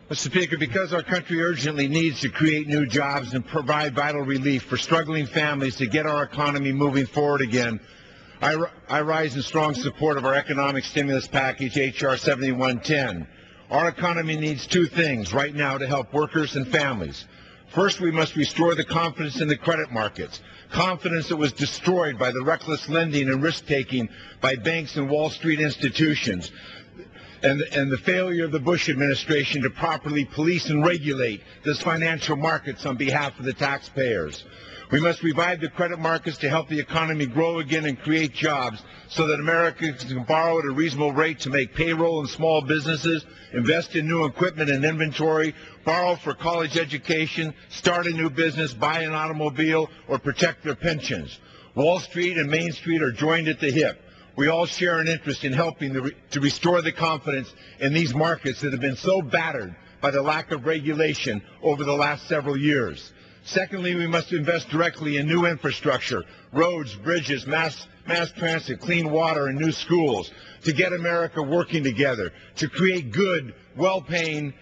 Mr. Speaker, because our country urgently needs to create new jobs and provide vital relief for struggling families to get our economy moving forward again, I rise in strong support of our economic stimulus package, H.R. 7110. Our economy needs two things right now to help workers and families. First, we must restore the confidence in the credit markets, confidence that was destroyed by the reckless lending and risk-taking by banks and Wall Street institutions, and the failure of the Bush administration to properly police and regulate these financial markets on behalf of the taxpayers. We must revive the credit markets to help the economy grow again and create jobs so that Americans can borrow at a reasonable rate to make payroll and small businesses, invest in new equipment and inventory, borrow for college education, start a new business, buy an automobile, or protect their pensions. Wall Street and Main Street are joined at the hip. We all share an interest in helping to restore the confidence in these markets that have been so battered by the lack of regulation over the last several years. Secondly, we must invest directly in new infrastructure, roads, bridges, mass transit, clean water, and new schools to get America working together, to create good paying,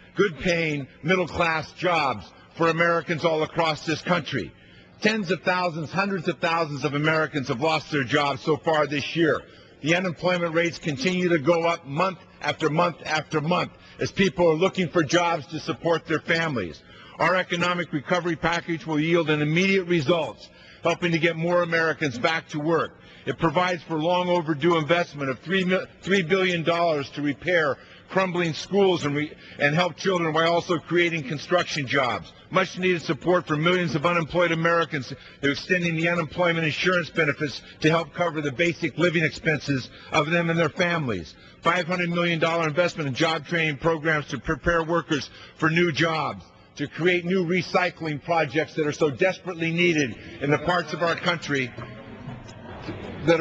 middle-class jobs for Americans all across this country. Tens of thousands, hundreds of thousands of Americans have lost their jobs so far this year. The unemployment rates continue to go up month after month after month as people are looking for jobs to support their families. Our economic recovery package will yield an immediate results, helping to get more Americans back to work. It provides for long overdue investment of $3 billion to repair crumbling schools and help children while also creating construction jobs. Much needed support for millions of unemployed Americans. They're extending the unemployment insurance benefits to help cover the basic living expenses of them and their families. $500 million investment in job training programs to prepare workers for new jobs, to create new recycling projects that are so desperately needed in the parts of our country that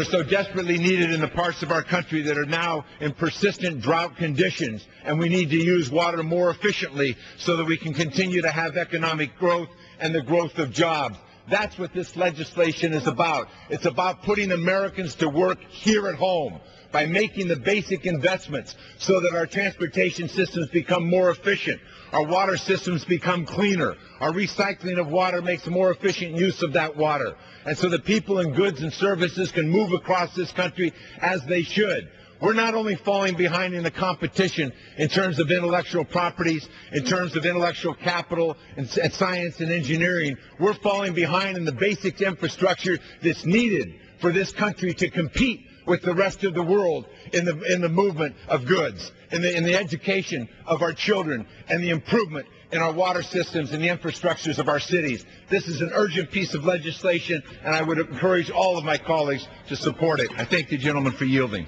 are now in persistent drought conditions, and we need to use water more efficiently so that we can continue to have economic growth and the growth of jobs. That's what this legislation is about. It's about putting Americans to work here at home by making the basic investments so that our transportation systems become more efficient, our water systems become cleaner, our recycling of water makes more efficient use of that water, and so that people and goods and services can move across this country as they should. We're not only falling behind in the competition in terms of intellectual properties, in terms of intellectual capital and science and engineering, we're falling behind in the basic infrastructure that's needed for this country to compete with the rest of the world in the movement of goods, in the education of our children, and the improvement in our water systems and the infrastructures of our cities. This is an urgent piece of legislation, and I would encourage all of my colleagues to support it. I thank the gentleman for yielding.